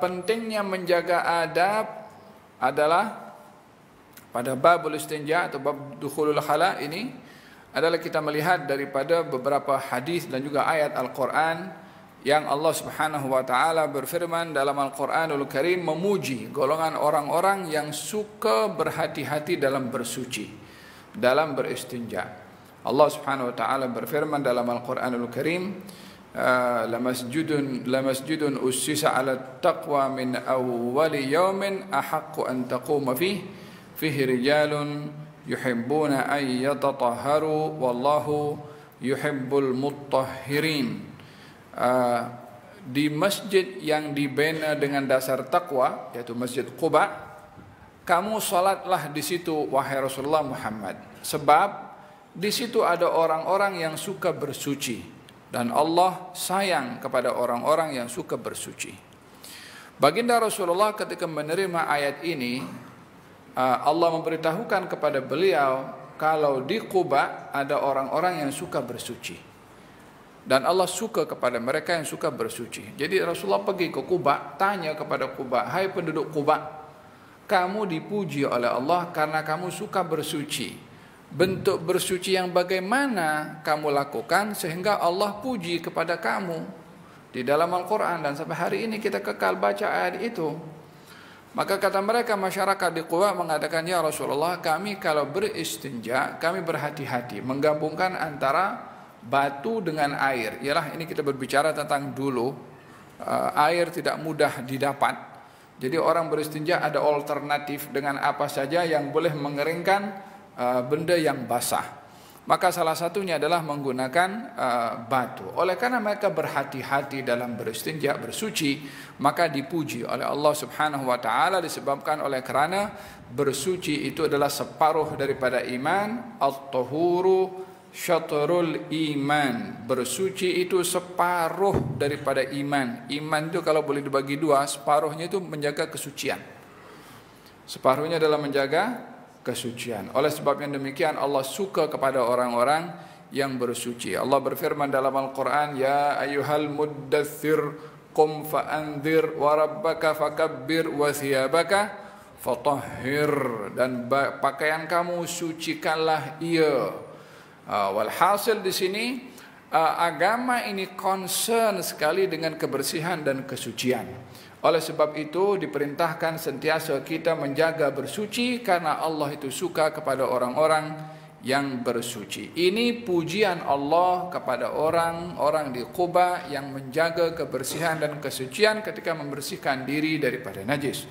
Pentingnya menjaga adab adalah pada babul istinja atau bab dukhulul khala ini adalah kita melihat daripada beberapa hadis dan juga ayat Al-Quran yang Allah Subhanahu wa taala berfirman dalam Al-Quranul Karim memuji golongan orang-orang yang suka berhati-hati dalam bersuci, dalam beristinja. Allah Subhanahu wa taala berfirman dalam Al-Quranul Karim, lamasjidun ussisa 'ala taqwa min awwali yawmin ahaqqu an taquma fihi rijalun yuhibbuna an yatatahharu wallahu yuhibbul mutahhirin. Di masjid yang dibina dengan dasar takwa, yaitu Masjid Quba, kamu salatlah di situ wahai Rasulullah Muhammad, sebab di situ ada orang-orang yang suka bersuci dan Allah sayang kepada orang-orang yang suka bersuci. Baginda Rasulullah ketika menerima ayat ini, Allah memberitahukan kepada beliau kalau di Quba ada orang-orang yang suka bersuci dan Allah suka kepada mereka yang suka bersuci. Jadi Rasulullah pergi ke Quba, tanya kepada Quba, hai penduduk Quba, kamu dipuji oleh Allah karena kamu suka bersuci. Bentuk bersuci yang bagaimana kamu lakukan sehingga Allah puji kepada kamu? Di dalam Al-Quran, dan sampai hari ini kita kekal baca ayat itu. Maka kata mereka, masyarakat di Quba mengatakan, ya Rasulullah, kami kalau beristinja, kami berhati-hati menggabungkan antara batu dengan air. Ialah ini kita berbicara tentang dulu, air tidak mudah didapat. Jadi orang beristinja ada alternatif dengan apa saja yang boleh mengeringkan benda yang basah. Maka salah satunya adalah menggunakan batu. Oleh karena mereka berhati-hati dalam beristinja, bersuci, maka dipuji oleh Allah Subhanahu wa taala disebabkan oleh kerana bersuci itu adalah separuh daripada iman. At-tahuru syatrul iman. Bersuci itu separuh daripada iman. Iman itu kalau boleh dibagi dua, separuhnya itu menjaga kesucian, separuhnya adalah menjaga kesucian. Oleh sebab yang demikian Allah suka kepada orang-orang yang bersuci. Allah berfirman dalam Al-Quran, ya ayyuhal muddathir qum fa'anzir wa rabbaka fakabbir wa thiyabaka fatahhir. Dan pakaian kamu sucikanlah ia. Walhasil di sini agama ini concern sekali dengan kebersihan dan kesucian. Oleh sebab itu diperintahkan sentiasa kita menjaga bersuci karena Allah itu suka kepada orang-orang yang bersuci. Ini pujian Allah kepada orang-orang di Quba yang menjaga kebersihan dan kesucian ketika membersihkan diri daripada najis.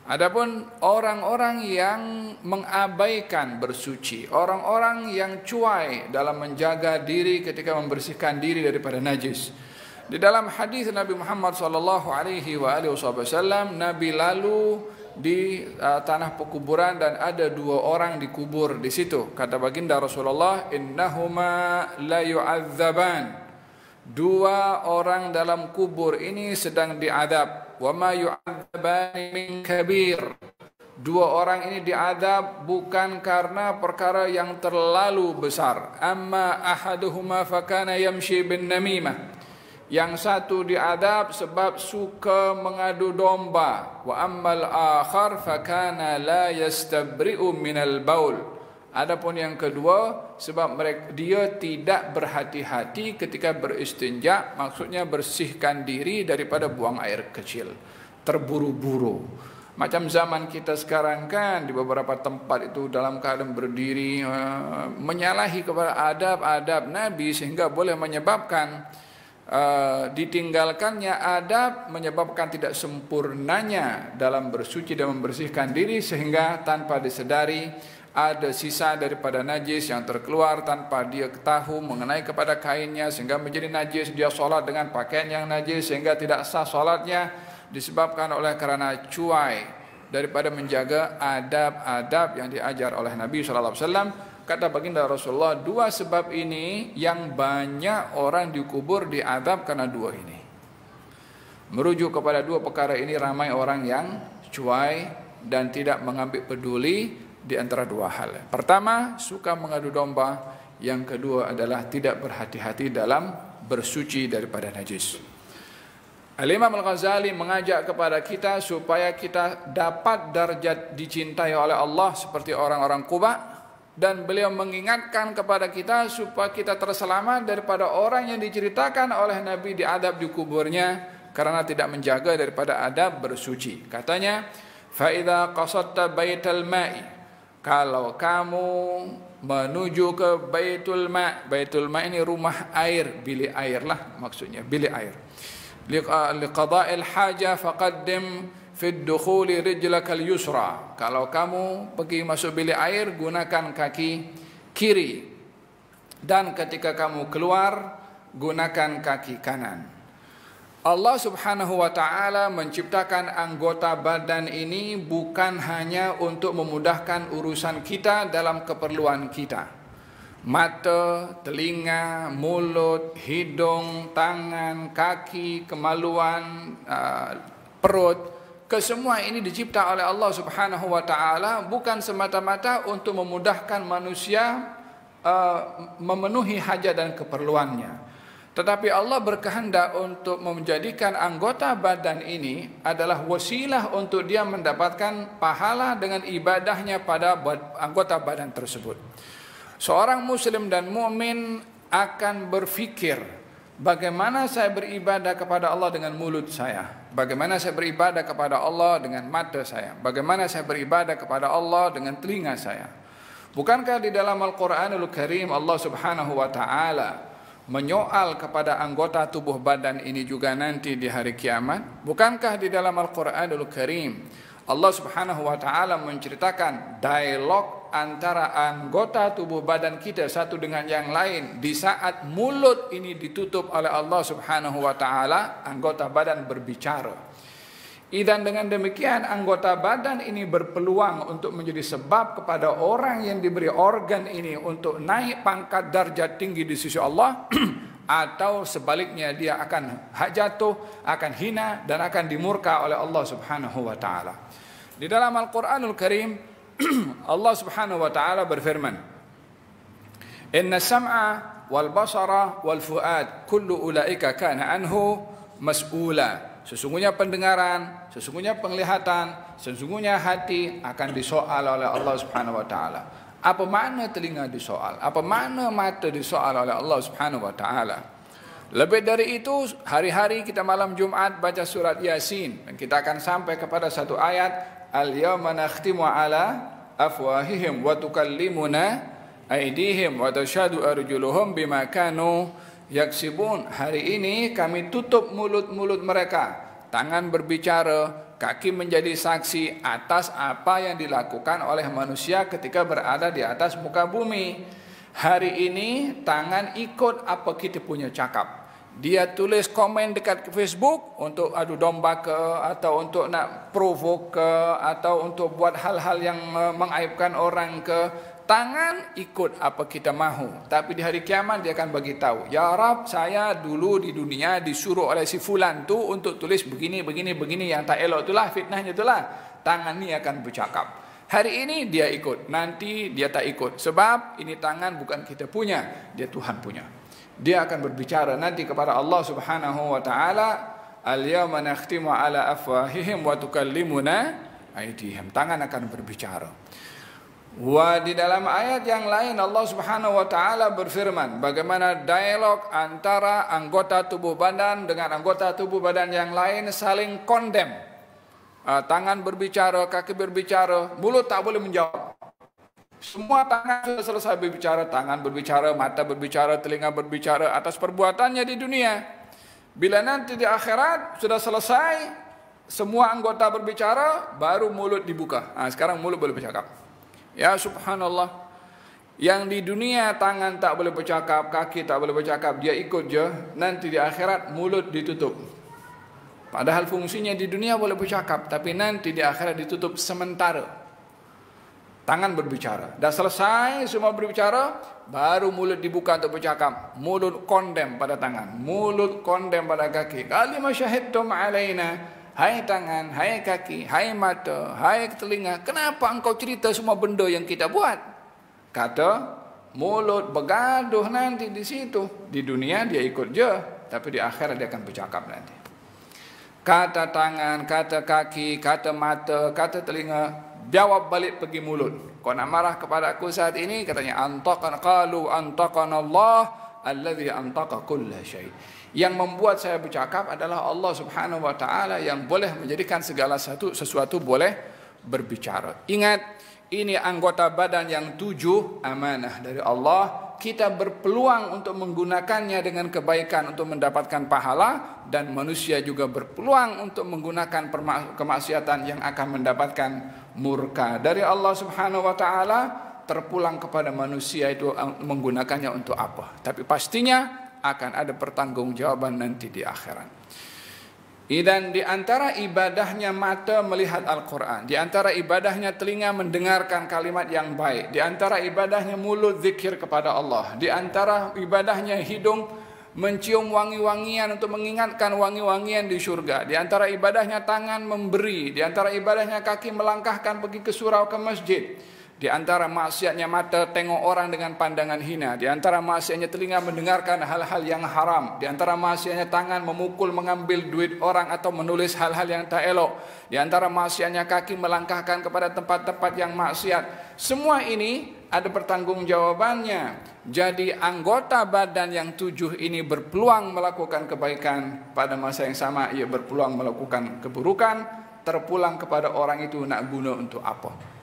Adapun orang-orang yang mengabaikan bersuci, orang-orang yang cuai dalam menjaga diri ketika membersihkan diri daripada najis. Di dalam hadis Nabi Muhammad sallallahu alaihi wasallam, Nabi lalu di tanah pekuburan dan ada dua orang dikubur di situ. Kata baginda Rasulullah, innahuma la yu'adzaban. Dua orang dalam kubur ini sedang diadab. Wa ma yu'adzabani min kabir. Dua orang ini diadab bukan karena perkara yang terlalu besar. Amma ahaduhuma fakana yamshi bin namimah. Yang satu diadab sebab suka mengadu domba. Wa ammal akhar fakana la yastabri'u minal baul. Adapun yang kedua sebab dia tidak berhati-hati ketika beristinja, maksudnya bersihkan diri daripada buang air kecil, terburu-buru. Macam zaman kita sekarang kan di beberapa tempat itu dalam keadaan berdiri menyalahi kepada adab-adab Nabi sehingga boleh menyebabkan ditinggalkannya adab, menyebabkan tidak sempurnanya dalam bersuci dan membersihkan diri sehingga tanpa disedari ada sisa daripada najis yang terkeluar tanpa dia ketahui mengenai kepada kainnya sehingga menjadi najis. Dia solat dengan pakaian yang najis sehingga tidak sah solatnya disebabkan oleh kerana cuai daripada menjaga adab-adab yang diajar oleh Nabi sallallahu alaihi wasallam. Kata baginda Rasulullah, dua sebab ini yang banyak orang dikubur diadab karena dua ini. Merujuk kepada dua perkara ini ramai orang yang cuai dan tidak mengambil peduli di antara dua hal. Pertama, suka mengadu domba. Yang kedua adalah tidak berhati-hati dalam bersuci daripada najis. Al-Imam Al-Ghazali mengajak kepada kita supaya kita dapat darjat dicintai oleh Allah seperti orang-orang Quba, dan beliau mengingatkan kepada kita supaya kita terselamat daripada orang yang diceritakan oleh Nabi diadab di kuburnya karena tidak menjaga daripada adab bersuci. Katanya, fa idza qasadta baital ma'i, kalau kamu menuju ke Baitul Ma'. Baitul Ma' ini rumah air, bilik air lah maksudnya, bilik air. Liqada'il haja faqaddim fi dukhuli rijlakal yusra. Kalau kamu pergi masuk bilik air, gunakan kaki kiri, dan ketika kamu keluar gunakan kaki kanan. Allah Subhanahu wa ta'ala menciptakan anggota badan ini bukan hanya untuk memudahkan urusan kita dalam keperluan kita. Mata, telinga, mulut, hidung, tangan, kaki, kemaluan, perut, kesemua ini dicipta oleh Allah Subhanahu wa ta'ala bukan semata-mata untuk memudahkan manusia memenuhi hajat dan keperluannya. Tetapi Allah berkehendak untuk menjadikan anggota badan ini adalah wasilah untuk dia mendapatkan pahala dengan ibadahnya pada anggota badan tersebut. Seorang muslim dan mukmin akan berfikir, bagaimana saya beribadah kepada Allah dengan mulut saya? Bagaimana saya beribadah kepada Allah dengan mata saya? Bagaimana saya beribadah kepada Allah dengan telinga saya? Bukankah di dalam Al-Quranul Karim Allah Subhanahu wa ta'ala menyoal kepada anggota tubuh badan ini juga nanti di hari kiamat? Bukankah di dalam Al-Quranul Karim Allah Subhanahu wa ta'ala menceritakan dialog antara anggota tubuh badan kita satu dengan yang lain di saat mulut ini ditutup oleh Allah Subhanahu wa ta'ala, anggota badan berbicara. Dan dengan demikian anggota badan ini berpeluang untuk menjadi sebab kepada orang yang diberi organ ini untuk naik pangkat darjat tinggi di sisi Allah atau sebaliknya dia akan jatuh, akan hina dan akan dimurka oleh Allah Subhanahu wa ta'ala. Di dalam Al-Quranul Karim Allah Subhanahu wa ta'ala berfirman, inna sam'a wal basara wal fuad kullu ulaika kana anhu mas'ula. Sesungguhnya pendengaran, sesungguhnya penglihatan, sesungguhnya hati akan disoal oleh Allah Subhanahu wa ta'ala. Apa makna telinga disoal? Apa makna mata disoal oleh Allah Subhanahu wa ta'ala? Lebih dari itu, hari-hari kita malam Jumat baca surat Yasin, dan kita akan sampai kepada satu ayat, al-yawma nakhtimu ala afwahihim wa tukallimuna aydihim wa tashhadu arjuluhum bima kanu yaksibun. Hari ini kami tutup mulut-mulut mereka, tangan berbicara, kaki menjadi saksi atas apa yang dilakukan oleh manusia ketika berada di atas muka bumi. Hari ini tangan ikut apa kita punya cakap. Dia tulis komen dekat Facebook untuk adu domba ke, atau untuk nak provoke ke, atau untuk buat hal-hal yang mengaibkan orang ke. Tangan ikut apa kita mahu. Tapi di hari kiamat dia akan bagi tahu, ya Rab, saya dulu di dunia disuruh oleh si fulan tu untuk tulis begini, begini, begini, yang tak elok itulah, fitnahnya itulah. Tangan ni akan bercakap. Hari ini dia ikut, nanti dia tak ikut. Sebab ini tangan bukan kita punya, dia Tuhan punya. Dia akan berbicara nanti kepada Allah Subhanahu wa ta'ala, al-yawma nakhtimu ala afwahihim wa tukallimuna aydihim. Tangan akan berbicara. Wa di dalam ayat yang lain Allah Subhanahu wa ta'ala berfirman bagaimana dialog antara anggota tubuh badan dengan anggota tubuh badan yang lain saling kondem. Tangan berbicara, kaki berbicara, mulut tak boleh menjawab. Semua tangan sudah selesai berbicara, tangan berbicara, mata berbicara, telinga berbicara atas perbuatannya di dunia. Bila nanti di akhirat sudah selesai semua anggota berbicara, baru mulut dibuka. Sekarang mulut boleh bercakap. Ya subhanallah, yang di dunia tangan tak boleh bercakap, kaki tak boleh bercakap, dia ikut je. Nanti di akhirat mulut ditutup. Padahal fungsinya di dunia boleh bercakap, tapi nanti di akhirat ditutup sementara. Tangan berbicara, dah selesai semua berbicara, baru mulut dibuka untuk bercakap. Mulut kondem pada tangan, mulut kondem pada kaki. Kalima syahidtum alaina. Hai tangan, hai kaki, hai mata, hai telinga, kenapa engkau cerita semua benda yang kita buat? Kata mulut bergaduh nanti di situ. Di dunia dia ikut je, tapi di akhirat dia akan bercakap nanti. kata tangan, kata kaki, kata mata, kata telinga, jawab balik pergi mulut. Kau nak marah kepada aku saat ini, katanya qalu antaqana Allah alladhi antaqa kulla syai. Yang membuat saya bercakap adalah Allah Subhanahu wa taala yang boleh menjadikan segala sesuatu boleh berbicara. Ingat, ini anggota badan yang 7, amanah dari Allah. Kita berpeluang untuk menggunakannya dengan kebaikan untuk mendapatkan pahala, dan manusia juga berpeluang untuk menggunakan kemaksiatan yang akan mendapatkan murka dari Allah Subhanahu wa taala. Terpulang kepada manusia itu menggunakannya untuk apa. Tapi pastinya akan ada pertanggungjawaban nanti di akhirat. Dan di antara ibadahnya mata melihat Al-Quran, di antara ibadahnya telinga mendengarkan kalimat yang baik, di antara ibadahnya mulut zikir kepada Allah, di antara ibadahnya hidung mencium wangi-wangian untuk mengingatkan wangi-wangian di surga, di antara ibadahnya tangan memberi, di antara ibadahnya kaki melangkahkan pergi ke surau ke masjid, di antara maksiatnya mata tengok orang dengan pandangan hina, di antara maksiatnya telinga mendengarkan hal-hal yang haram, di antara maksiatnya tangan memukul mengambil duit orang atau menulis hal-hal yang tak elok, di antara maksiatnya kaki melangkahkan kepada tempat-tempat yang maksiat. Semua ini ada pertanggungjawabannya. Jadi anggota badan yang 7 ini berpeluang melakukan kebaikan, pada masa yang sama ia berpeluang melakukan keburukan. Terpulang kepada orang itu nak guna untuk apa.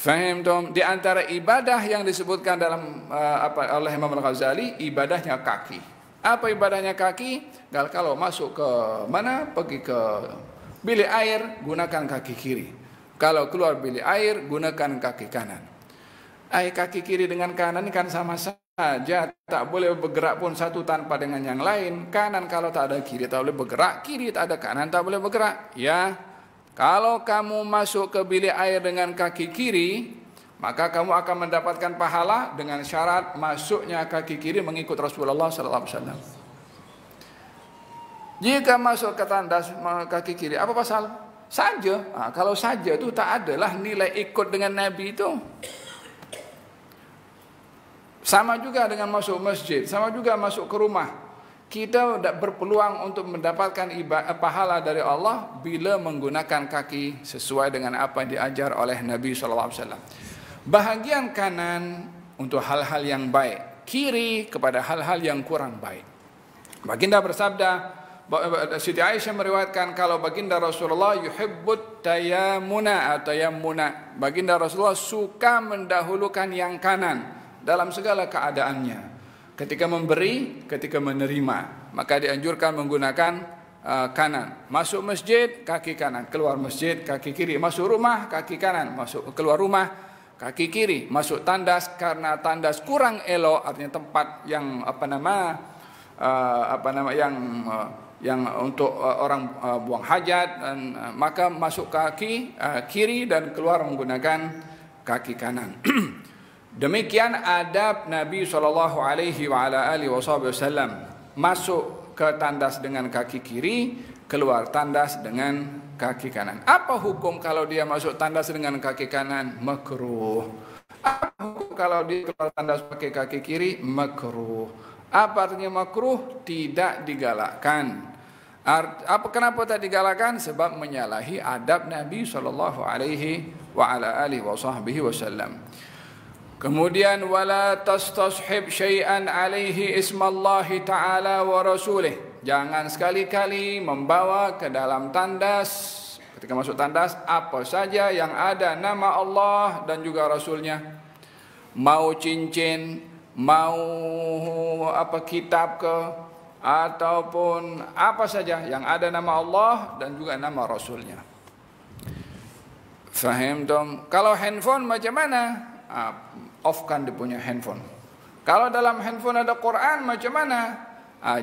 Faham tom? Di antara ibadah yang disebutkan dalam oleh Imam Al-Ghazali, ibadahnya kaki. Apa ibadahnya kaki? Kalau masuk ke mana, pergi ke bilik air, gunakan kaki kiri. Kalau keluar bilik air, gunakan kaki kanan. Kaki kiri dengan kanan kan sama saja, tak boleh bergerak pun satu tanpa dengan yang lain. Kanan kalau tak ada kiri tak boleh bergerak, kiri tak ada kanan tak boleh bergerak. Ya. Kalau kamu masuk ke bilik air dengan kaki kiri, maka kamu akan mendapatkan pahala dengan syarat masuknya kaki kiri mengikut Rasulullah sallallahu alaihi wasallam. Jika masuk ke tandas kaki kiri, apa pasal? Saja. Kalau saja itu tak adalah nilai ikut dengan Nabi itu. Sama juga dengan masuk masjid, sama juga masuk ke rumah. Kita berpeluang untuk mendapatkan pahala dari Allah bila menggunakan kaki sesuai dengan apa yang diajar oleh Nabi SAW. Bahagian kanan untuk hal-hal yang baik, kiri kepada hal-hal yang kurang baik. Baginda bersabda, Siti Aisyah meriwayatkan kalau baginda Rasulullah yuhibbut tayammuna atau tayammuna. Baginda Rasulullah suka mendahulukan yang kanan dalam segala keadaannya. Ketika memberi, ketika menerima, maka dianjurkan menggunakan kanan. Masuk masjid, kaki kanan. Keluar masjid, kaki kiri. Masuk rumah, kaki kanan. Keluar rumah, kaki kiri. Masuk tandas, karena tandas kurang elok, artinya tempat yang yang untuk orang buang hajat, dan maka masuk kaki kiri dan keluar menggunakan kaki kanan. Demikian adab Nabi SAW. Masuk ke tandas dengan kaki kiri, keluar tandas dengan kaki kanan. Apa hukum kalau dia masuk tandas dengan kaki kanan? Makruh. Apa hukum kalau dia keluar tandas pakai kaki kiri? Makruh. Apa artinya makruh? Tidak digalakkan. Kenapa tak digalakkan? Sebab menyalahi adab Nabi SAW. Kemudian wala tastashib syai'an alaihi ismallahi ta'ala wa rasulih. Jangan sekali-kali membawa ke dalam tandas, ketika masuk tandas, apa saja yang ada nama Allah dan juga Rasulnya. Mau cincin, mau kitab ke, ataupun apa saja yang ada nama Allah dan juga nama Rasulnya. Faham dong? Kalau handphone macam mana? Off-kan dia punya handphone. Kalau dalam handphone ada Quran macam mana?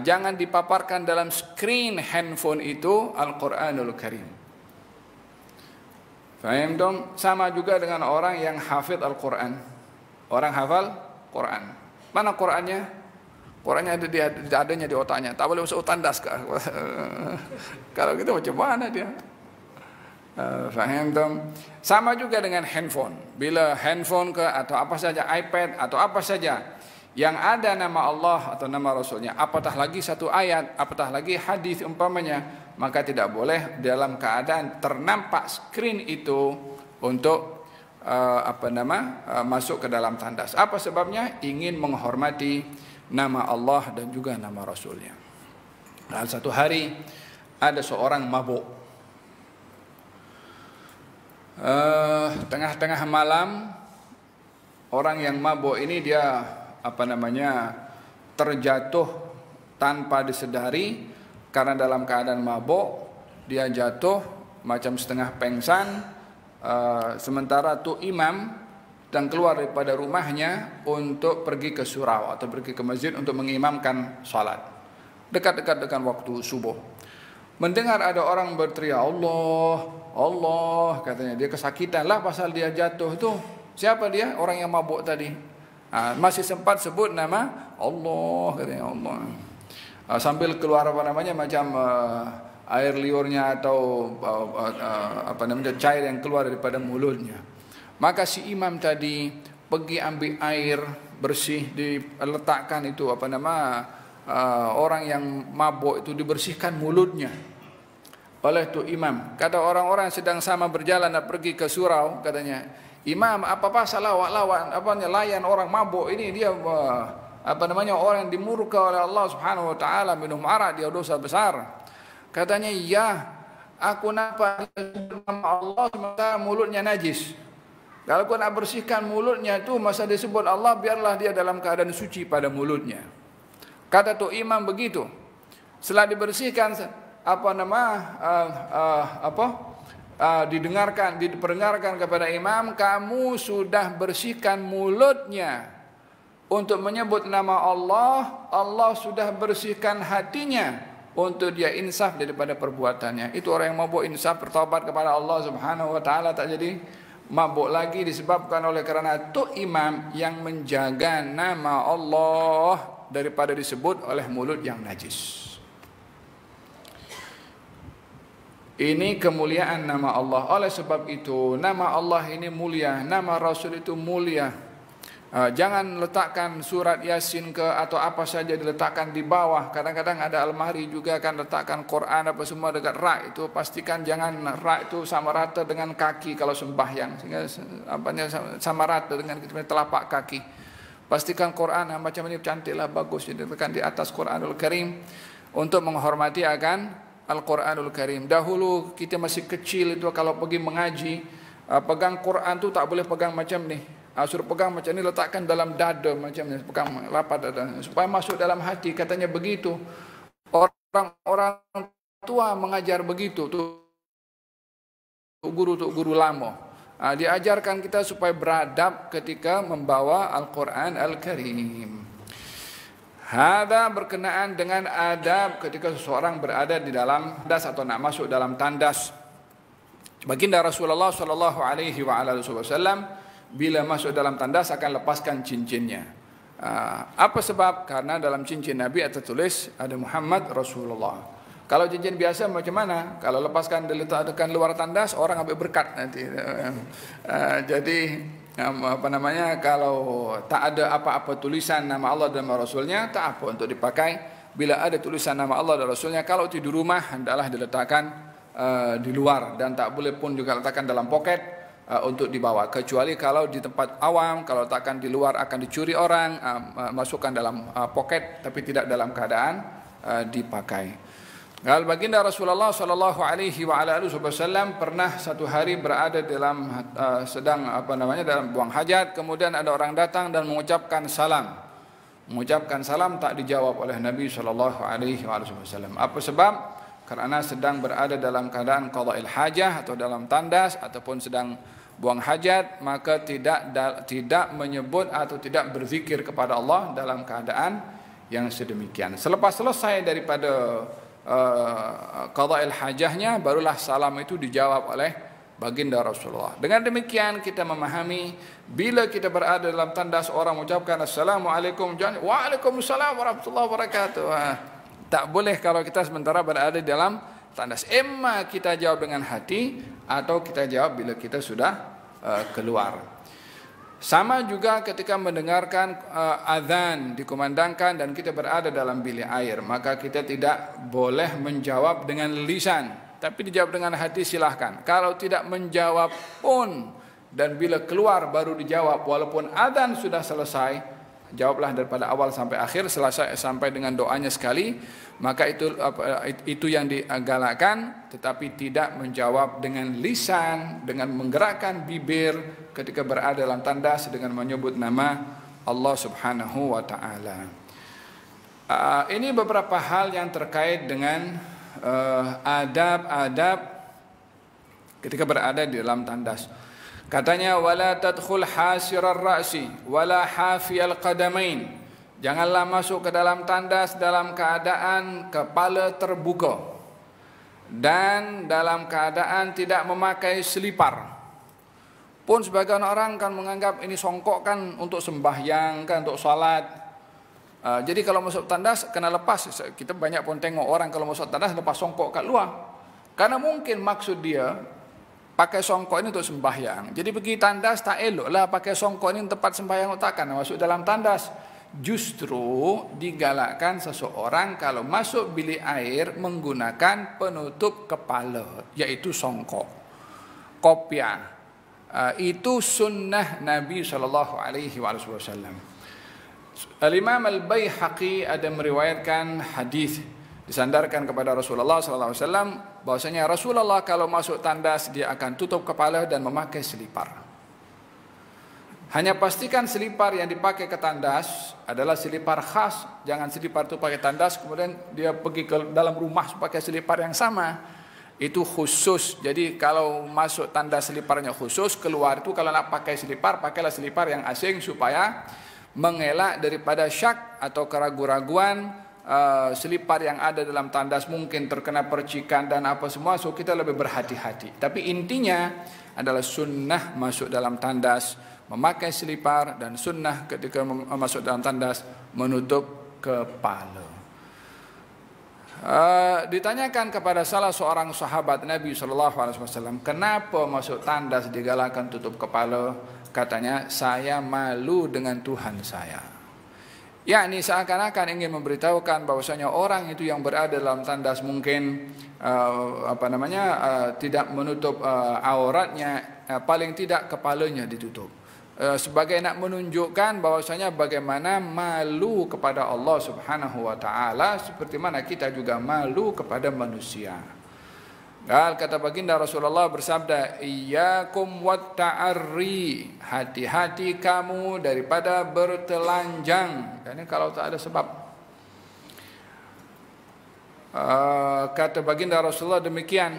Jangan dipaparkan dalam screen handphone itu Al-Quranul Karim. Faham dong? Sama juga dengan orang yang hafid Al-Quran. Orang hafal Quran. Mana Qurannya? Qurannya adanya di otaknya. Tak boleh masuk tandas. Kalau gitu macam mana dia? Faham dong? Sama juga dengan handphone. Bila handphone ke atau apa saja, iPad atau apa saja yang ada nama Allah atau nama Rasulnya, apatah lagi satu ayat, apatah lagi hadis umpamanya, maka tidak boleh dalam keadaan ternampak screen itu untuk masuk ke dalam tandas. Apa sebabnya? Ingin menghormati nama Allah dan juga nama Rasulnya. Nah, satu hari ada seorang mabuk. Tengah-tengah malam, orang yang mabuk ini dia terjatuh tanpa disedari, karena dalam keadaan mabuk dia jatuh macam setengah pengsan. Sementara tu imam dan keluar daripada rumahnya untuk pergi ke surau atau pergi ke masjid untuk mengimamkan salat dekat-dekat dengan waktu subuh. Mendengar ada orang berteriak Allah, Allah, katanya dia kesakitan lah pasal dia jatuh tu. Siapa dia? Orang yang mabuk tadi. Masih sempat sebut nama Allah, katanya Allah. Sambil keluar macam air liurnya atau cair yang keluar daripada mulutnya. Maka si imam tadi pergi ambil air bersih, diletakkan itu orang yang mabuk itu dibersihkan mulutnya oleh tu imam. Kata orang-orang sedang sama berjalan nak pergi ke surau, katanya, imam, apa pasal lawan layan orang mabuk ini, dia orang yang dimurka oleh Allah Subhanahu wa taala, minum arak, dia dosa besar. Katanya, iya, aku nampak nama Allah sementara mulutnya najis. Kalau aku nak bersihkan mulutnya tu, masa disebut Allah, biarlah dia dalam keadaan suci pada mulutnya. Kata tu imam begitu. Setelah dibersihkan, diperdengarkan kepada imam, kamu sudah bersihkan mulutnya untuk menyebut nama Allah, Allah sudah bersihkan hatinya untuk dia insaf daripada perbuatannya. Itu orang yang mabuk insaf, bertaubat kepada Allah Subhanahu wa taala, tak jadi mabuk lagi, disebabkan oleh kerana tu imam yang menjaga nama Allah daripada disebut oleh mulut yang najis. Ini kemuliaan nama Allah. Oleh sebab itu, nama Allah ini mulia, nama Rasul itu mulia. Jangan letakkan surat Yasin ke atau apa saja diletakkan di bawah. Kadang-kadang ada almari juga kan letakkan Quran apa semua dekat rak itu. Pastikan jangan rak itu sama rata dengan kaki kalau sembahyang, sehingga sama rata dengan telapak kaki. Pastikan Quran macam ini cantiklah, bagus diletakkan di atas Quranul Karim untuk menghormati akan Al-Quranul Karim. Dahulu kita masih kecil itu kalau pergi mengaji, pegang Quran tu tak boleh pegang macam ni. Suruh pegang macam ni, letakkan dalam dada macam ni, pegang rapat dada supaya masuk dalam hati, katanya begitu. Orang-orang tua mengajar begitu tu guru lama. Diajarkan kita supaya beradab ketika membawa Al-Quran Al-Karim. Hada berkenaan dengan adab ketika seseorang berada di dalam tandas atau nak masuk dalam tandas. Baginda Rasulullah sallallahu alaihi wasallam bila masuk dalam tandas akan lepaskan cincinnya. Apa sebab? Karena dalam cincin Nabi ada tulis ada Muhammad Rasulullah. Kalau cincin biasa macam mana? Kalau lepaskan diletakkan luar tandas, orang ambil berkat nanti. Jadi kalau tak ada apa-apa tulisan nama Allah dan nama Rasulnya, tak apa untuk dipakai. Bila ada tulisan nama Allah dan Rasulnya, kalau itu di rumah hendaklah diletakkan di luar, dan tak boleh pun juga letakkan dalam poket untuk dibawa, kecuali kalau di tempat awam, kalau letakkan di luar akan dicuri orang, masukkan dalam poket tapi tidak dalam keadaan dipakai. Kalau baginda Rasulullah sallallahu alaihi wasallam pernah satu hari berada dalam dalam buang hajat, kemudian ada orang datang dan mengucapkan salam. Mengucapkan salam tak dijawab oleh Nabi sallallahu alaihi wasallam. Apa sebab? Karena sedang berada dalam keadaan qada'il hajah atau dalam tandas ataupun sedang buang hajat, maka tidak menyebut atau tidak berzikir kepada Allah dalam keadaan yang sedemikian. Selepas selesai daripada qada'il hajahnya, barulah salam itu dijawab oleh baginda Rasulullah. Dengan demikian kita memahami bila kita berada dalam tandas orang mengucapkan Assalamualaikum, jangan Waalaikumsalam warahmatullahi wabarakatuh. Tak boleh kalau kita sementara berada dalam tandas. Emma kita jawab dengan hati atau kita jawab bila kita sudah keluar. Sama juga ketika mendengarkan azan dikumandangkan dan kita berada dalam bilik air, maka kita tidak boleh menjawab dengan lisan, tapi dijawab dengan hati silahkan. Kalau tidak menjawab pun dan bila keluar baru dijawab walaupun azan sudah selesai, jawablah daripada awal sampai akhir, selesai sampai dengan doanya sekali, maka itu yang digalakkan, tetapi tidak menjawab dengan lisan, dengan menggerakkan bibir ketika berada dalam tandas dengan menyebut nama Allah Subhanahu wa taala. Ini beberapa hal yang terkait dengan adab-adab ketika berada di dalam tandas. Katanya wala tadkhul hasirar ra'si wala hafiyal qadamain. Janganlah masuk ke dalam tandas dalam keadaan kepala terbuka dan dalam keadaan tidak memakai selipar. Pun sebagian orang kan menganggap ini songkok kan untuk sembahyang, kan untuk salat. Jadi kalau masuk tandas kena lepas. Kita banyak pun tengok orang kalau masuk tandas lepas songkok kat luar. Karena mungkin maksud dia pakai songkok ini untuk sembahyang. Jadi pergi tandas tak elok lah pakai songkok ini tempat sembahyang, takkan masuk dalam tandas. Justru digalakkan seseorang kalau masuk bilik air menggunakan penutup kepala, yaitu songkok, kopiah. Itu sunnah Nabi SAW. Al-Imam Al-Baihaqi ada meriwayatkan hadis disandarkan kepada Rasulullah SAW bahwasanya Rasulullah kalau masuk tandas dia akan tutup kepala dan memakai selipar. Hanya pastikan selipar yang dipakai ke tandas adalah selipar khas. Jangan selipar itu pakai tandas kemudian dia pergi ke dalam rumah pakai selipar yang sama. Itu khusus. Jadi kalau masuk tandas seliparnya khusus, keluar itu kalau nak pakai selipar, pakailah selipar yang asing supaya mengelak daripada syak atau keraguan-raguan. Selipar yang ada dalam tandas mungkin terkena percikan dan apa semua, so kita lebih berhati-hati. Tapi intinya adalah sunnah masuk dalam tandas memakai selipar dan sunnah ketika masuk dalam tandas menutup kepala. Ditanyakan kepada salah seorang sahabat Nabi SAW, kenapa masuk tandas digalakkan tutup kepala? Katanya, saya malu dengan Tuhan saya. Yakni seakan-akan ingin memberitahukan bahwasanya orang itu yang berada dalam tandas mungkin tidak menutup auratnya, paling tidak kepalanya ditutup. Sebagai nak menunjukkan bahwasanya bagaimana malu kepada Allah Subhanahu wa taala seperti mana kita juga malu kepada manusia. Kata baginda Rasulullah bersabda, iyyakum wat ta'arri, hati-hati kamu daripada bertelanjang. Ini kalau tak ada sebab. Kata baginda Rasulullah demikian,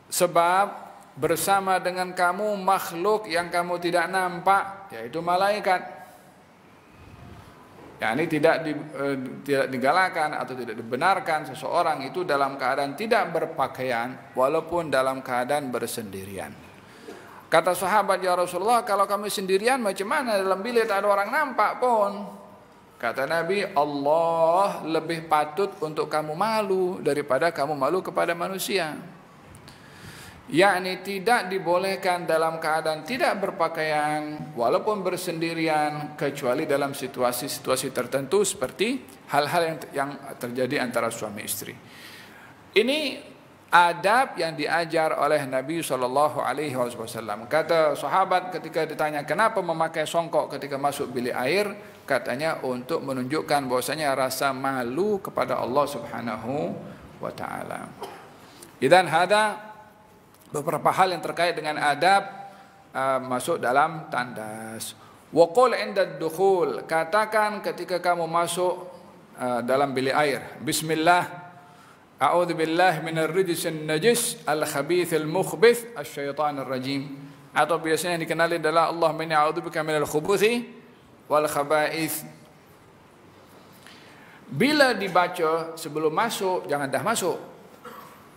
sebab bersama dengan kamu makhluk yang kamu tidak nampak, yaitu malaikat. Ya, ini tidak digalakkan atau tidak dibenarkan seseorang itu dalam keadaan tidak berpakaian walaupun dalam keadaan bersendirian. Kata sahabat, ya Rasulullah, kalau kami sendirian macam mana dalam bilik tak ada orang nampak pun? Kata Nabi, Allah lebih patut untuk kamu malu daripada kamu malu kepada manusia. Yakni tidak dibolehkan dalam keadaan tidak berpakaian walaupun bersendirian kecuali dalam situasi-situasi tertentu seperti hal-hal yang terjadi antara suami istri. Ini adab yang diajar oleh Nabi SAW. Kata sahabat ketika ditanya kenapa memakai songkok ketika masuk bilik air, katanya untuk menunjukkan bahwasanya rasa malu kepada Allah Subhanahu wa taala. Idzan hada beberapa hal yang terkait dengan adab masuk dalam tandas. Wa qul 'inda ad-dukhul, katakan ketika kamu masuk dalam bilik air, bismillah, a'udzu billahi minar rijsin najis al-khabithil mukhbith asy-syaithanir rajim. Atau biasanya dikenali adalah Allahumma inni a'udzubika minal khubuthi wal khaba'ith. Bila dibaca sebelum masuk, jangan dah masuk.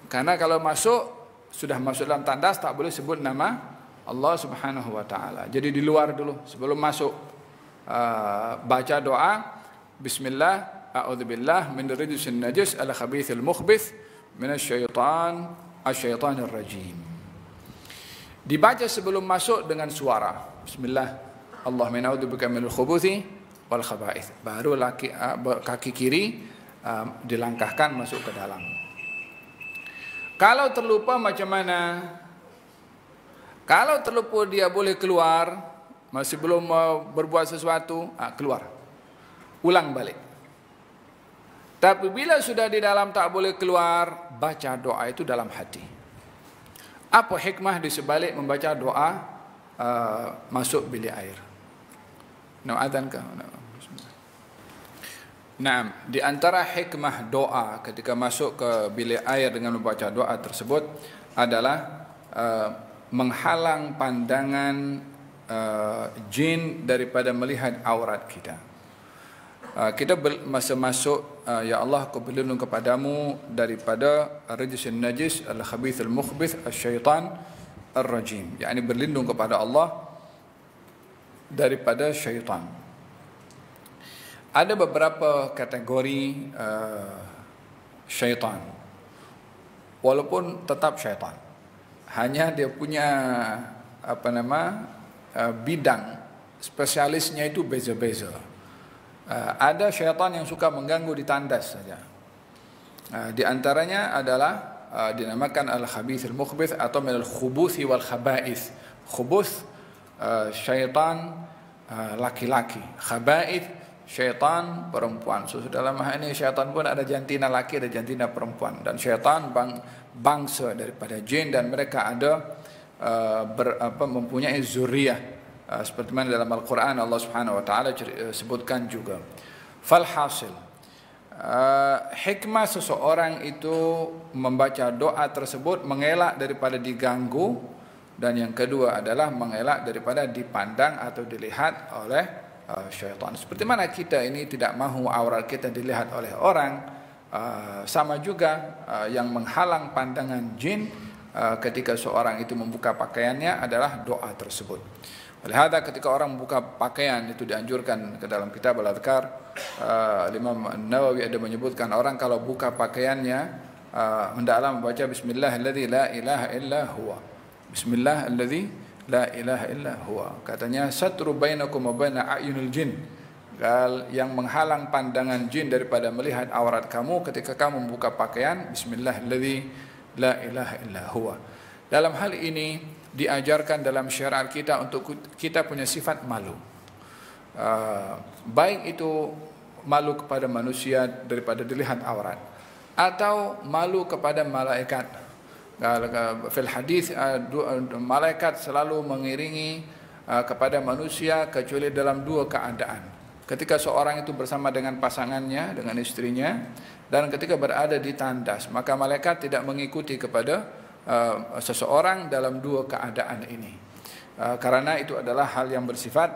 Karena kalau masuk sudah masuk dalam tandas tak boleh sebut nama Allah Subhanahu wa taala. Jadi di luar dulu sebelum masuk baca doa bismillah a'udzubillah min rijsin najis al khabithil mukhbith minasyaitanir rajim. Dibaca sebelum masuk dengan suara bismillah Allah a'udzubika minal khubuthi wal khaba'ith. Baru kaki kiri dilangkahkan masuk ke dalam. Kalau terlupa macam mana? Kalau terlupa dia boleh keluar, masih belum berbuat sesuatu, keluar. Ulang balik. Tapi bila sudah di dalam tak boleh keluar, baca doa itu dalam hati. Apa hikmah di sebalik membaca doa masuk bilik air? Adzan kah? Nah, di antara hikmah doa ketika masuk ke bilik air dengan membaca doa tersebut adalah menghalang pandangan jin daripada melihat aurat kita. Kita masa masuk, ya Allah, aku berlindung kepadamu daripada rajis najis, al-khabith al-mukhbith, al-syaitan ar-rajim. yakni berlindung kepada Allah daripada syaitan. Ada beberapa kategori syaitan, walaupun tetap syaitan, hanya dia punya bidang spesialisnya itu beza-beza. Ada syaitan yang suka mengganggu di tandas saja. Di antaranya adalah dinamakan al-khabith al-mukhbith atau min al-khubuthi wal khaba'ith. Khubuth syaitan laki-laki, khaba'ith syaitan perempuan. So, dalam hal ini syaitan pun ada jantina laki, ada jantina perempuan. Dan syaitan bangsa daripada jin, dan mereka ada mempunyai zuriyah. Seperti mana dalam Al-Quran Allah Subhanahu Wa Taala sebutkan juga. Falhasil, hikmah seseorang itu membaca doa tersebut mengelak daripada diganggu, dan yang kedua adalah mengelak daripada dipandang atau dilihat oleh syaitan. Seperti mana kita ini tidak mahu aurat kita dilihat oleh orang, sama juga yang menghalang pandangan jin ketika seorang itu membuka pakaiannya adalah doa tersebut. Oleh hada ketika orang membuka pakaian itu dianjurkan ke dalam kitab Al-Adhkar, Imam Nawawi ada menyebutkan orang kalau buka pakaiannya hendaklah membaca Bismillahilladzi la ilaha illa huwa. Bismillahilladzi la ilaha illa huwa. Katanya satru bainakum wa baina a'yunil jin. Yang menghalang pandangan jin daripada melihat aurat kamu ketika kamu membuka pakaian, Bismillahilladzi la ilaha illa huwa. Dalam hal ini diajarkan dalam syariat kita untuk kita punya sifat malu. Baik itu malu kepada manusia daripada dilihat aurat, atau malu kepada malaikat. Fil hadis malaikat selalu mengiringi kepada manusia kecuali dalam dua keadaan. Ketika seorang itu bersama dengan pasangannya, dengan istrinya, dan ketika berada di tandas, maka malaikat tidak mengikuti kepada seseorang dalam dua keadaan ini, karena itu adalah hal yang bersifat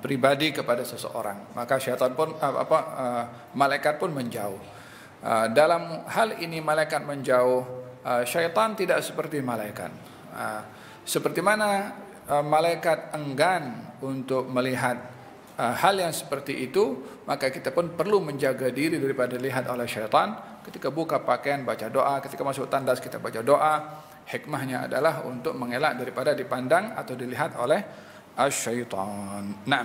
pribadi kepada seseorang. Maka syaitan pun malaikat pun menjauh. Dalam hal ini malaikat menjauh, syaitan tidak seperti malaikat. Seperti mana malaikat enggan untuk melihat hal yang seperti itu, maka kita pun perlu menjaga diri daripada dilihat oleh syaitan. Ketika buka pakaian baca doa, ketika masuk tandas kita baca doa. Hikmahnya adalah untuk mengelak daripada dipandang atau dilihat oleh syaitan. Nah,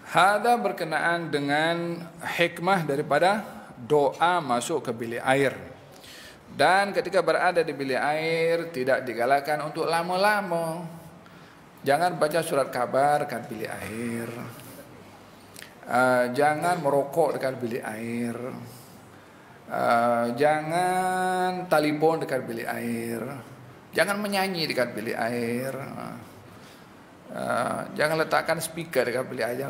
hadza berkenaan dengan hikmah daripada doa masuk ke bilik air. Dan ketika berada di bilik air tidak digalakkan untuk lama-lama. Jangan baca surat kabar dekat bilik air. Jangan merokok dekat bilik air. Jangan telepon dekat bilik air. Jangan menyanyi dekat bilik air. Jangan letakkan speaker dekat bilik air.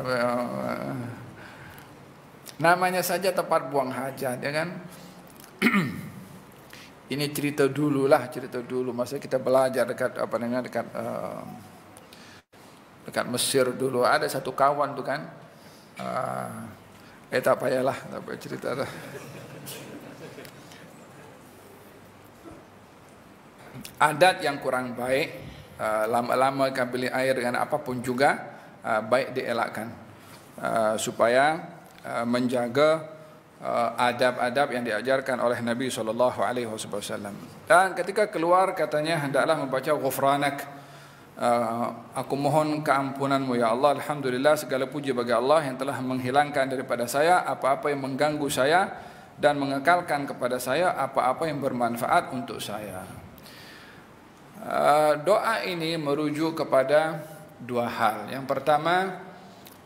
Namanya saja tempat buang hajat, ya kan? Ini cerita dulu. Masa kita belajar dekat dekat Mesir dulu, ada satu kawan tu kan, tak payahlah, tak payah cerita dah. Adat yang kurang baik, lama-lama kan bilik air dengan apapun juga baik dielakkan, supaya menjaga adab-adab yang diajarkan oleh Nabi SAW. Dan ketika keluar katanya hendaklah membaca ghufranak. Aku mohon keampunan-Mu ya Allah. Alhamdulillah, segala puji bagi Allah yang telah menghilangkan daripada saya apa-apa yang mengganggu saya dan mengekalkan kepada saya apa-apa yang bermanfaat untuk saya. Doa ini merujuk kepada dua hal. Yang pertama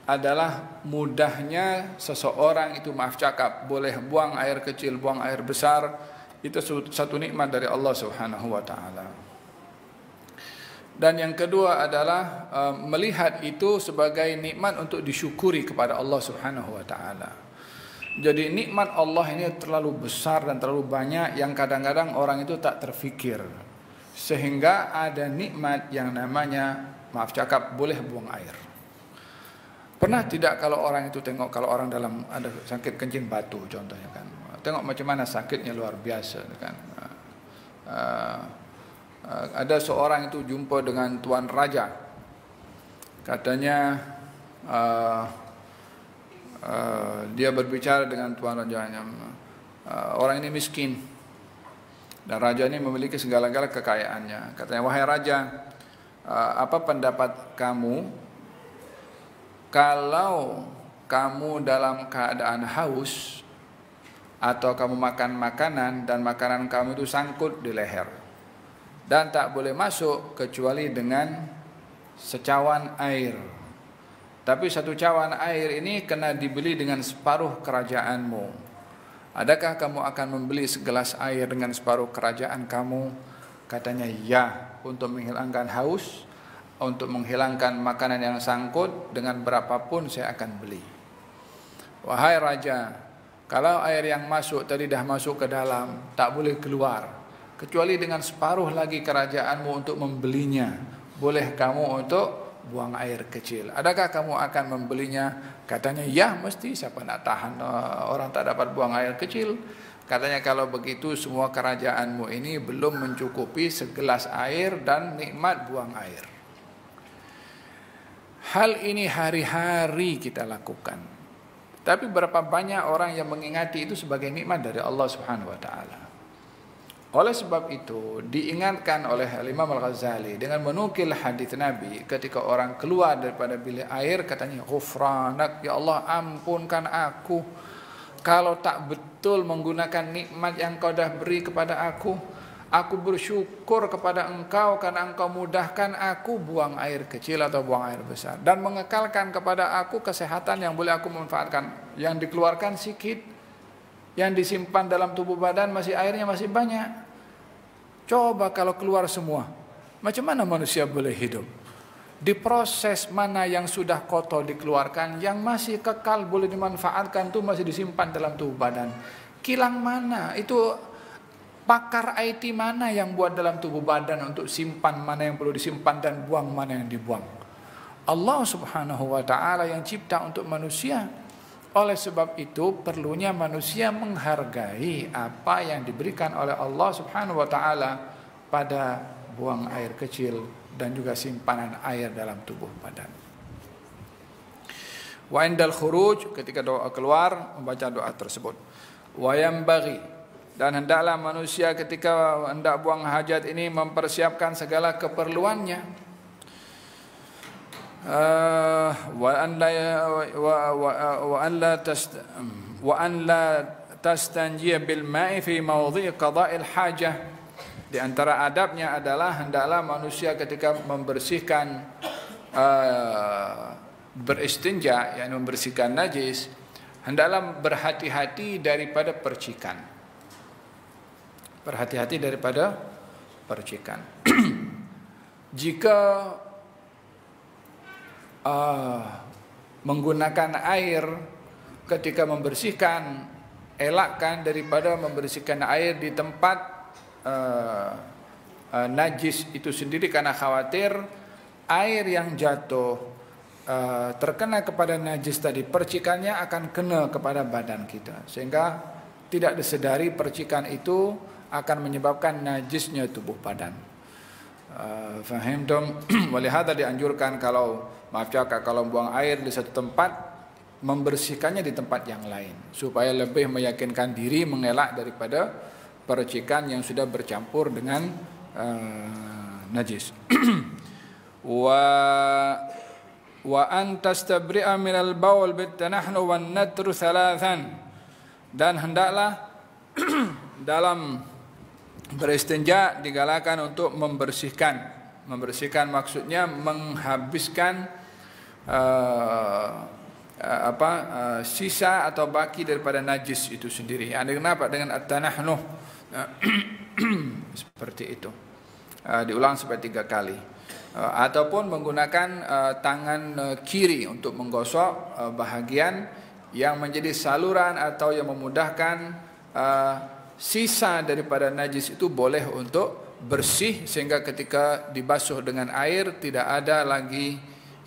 adalah mudahnya seseorang itu, maaf cakap, boleh buang air kecil, buang air besar. Itu satu nikmat dari Allah Subhanahu wa taala. Dan yang kedua adalah melihat itu sebagai nikmat untuk disyukuri kepada Allah Subhanahu wa taala. Jadi nikmat Allah ini terlalu besar dan terlalu banyak yang kadang-kadang orang itu tak terfikir. Sehingga ada nikmat yang namanya, maaf cakap, boleh buang air. Pernah tidak kalau orang itu tengok, kalau orang dalam ada sakit kencing batu contohnya kan, tengok macam mana sakitnya luar biasa kan. Ada seorang itu jumpa dengan tuan raja, katanya dia berbicara dengan tuan rajanya, orang ini miskin dan raja ini memiliki segala-gala kekayaannya. Katanya, wahai raja, apa pendapat kamu kalau kamu dalam keadaan haus atau kamu makan makanan dan makanan kamu itu sangkut di leher dan tak boleh masuk kecuali dengan secawan air. Tapi satu cawan air ini kena dibeli dengan separuh kerajaanmu. Adakah kamu akan membeli segelas air dengan separuh kerajaan kamu? Katanya, ya, untuk menghilangkan haus, untuk menghilangkan makanan yang sangkut, dengan berapapun saya akan beli. Wahai raja, kalau air yang masuk tadi dah masuk ke dalam, tak boleh keluar kecuali dengan separuh lagi kerajaanmu untuk membelinya. Boleh kamu untuk buang air kecil. Adakah kamu akan membelinya? Katanya, ya, mesti. Siapa nak tahan orang tak dapat buang air kecil? Katanya, kalau begitu semua kerajaanmu ini belum mencukupi segelas air dan nikmat buang air. Hal ini hari-hari kita lakukan. Tapi berapa banyak orang yang mengingati itu sebagai nikmat dari Allah Subhanahu wa taala. Oleh sebab itu diingatkan oleh Imam Al-Ghazali dengan menukil hadis Nabi ketika orang keluar daripada bilik air, katanya, ghufranak, ya Allah, ampunkan aku kalau tak betul menggunakan nikmat yang kau dah beri kepada aku. Aku bersyukur kepada engkau karena engkau mudahkan aku buang air kecil atau buang air besar dan mengekalkan kepada aku kesehatan yang boleh aku manfaatkan. Yang dikeluarkan sikit, yang disimpan dalam tubuh badan masih airnya masih banyak. Coba kalau keluar semua, macam mana manusia boleh hidup? Di proses mana yang sudah kotor dikeluarkan, yang masih kekal boleh dimanfaatkan itu masih disimpan dalam tubuh badan. Kilang mana? Itu pakar IT mana yang buat dalam tubuh badan untuk simpan mana yang perlu disimpan dan buang mana yang dibuang? Allah Subhanahu wa taala yang cipta untuk manusia. Oleh sebab itu perlunya manusia menghargai apa yang diberikan oleh Allah Subhanahu wa taala pada buang air kecil dan juga simpanan air dalam tubuh badan. Wa indal khuruj, ketika doa keluar membaca doa tersebut. Wa yanbaghi, dan hendaklah manusia ketika hendak buang hajat ini mempersiapkan segala keperluannya. Wa an la tastanjiya bil ma'i fi mawdhi' qada'il hajah. Di antara adabnya adalah hendaklah manusia ketika membersihkan beristinja, yakni membersihkan najis, hendaklah berhati-hati daripada percikan. Berhati-hati daripada percikan. Jika menggunakan air ketika membersihkan, elakkan daripada membersihkan air di tempat najis itu sendiri, karena khawatir air yang jatuh terkena kepada najis tadi, percikannya akan kena kepada badan kita, sehingga tidak disedari percikan itu akan menyebabkan najisnya tubuh badan. Fahimtum? Walihada dianjurkan kalau, maaf cakap, kalau buang air di satu tempat, membersihkannya di tempat yang lain supaya lebih meyakinkan diri mengelak daripada percikan yang sudah bercampur dengan najis. wa an tastabri'a minal baul bitanahnu wan natru thalathan, dan hendaklah dalam beristinja digalakkan untuk membersihkan maksudnya menghabiskan sisa atau baki daripada najis itu sendiri. Ada kenapa dengan at-tanahnuh seperti itu, diulang sampai 3 kali. Ataupun menggunakan tangan kiri untuk menggosok bahagian yang menjadi saluran atau yang memudahkan sisa daripada najis itu boleh untuk bersih, sehingga ketika dibasuh dengan air tidak ada lagi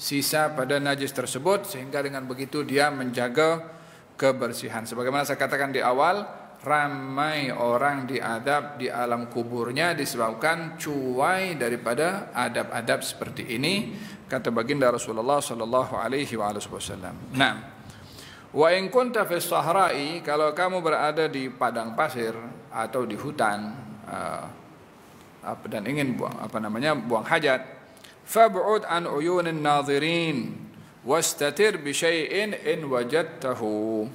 sisa pada najis tersebut, sehingga dengan begitu dia menjaga kebersihan. Sebagaimana saya katakan di awal, ramai orang diadab di alam kuburnya disebabkan cuai daripada adab-adab seperti ini, kata baginda Rasulullah sallallahu alaihi wasallam. Nah, wa in kunta fi sahra'i, kalau kamu berada di padang pasir atau di hutan dan ingin buang hajat, fab'ud an uyunin nadhirin wastatir bi syai'in in wajadtahu.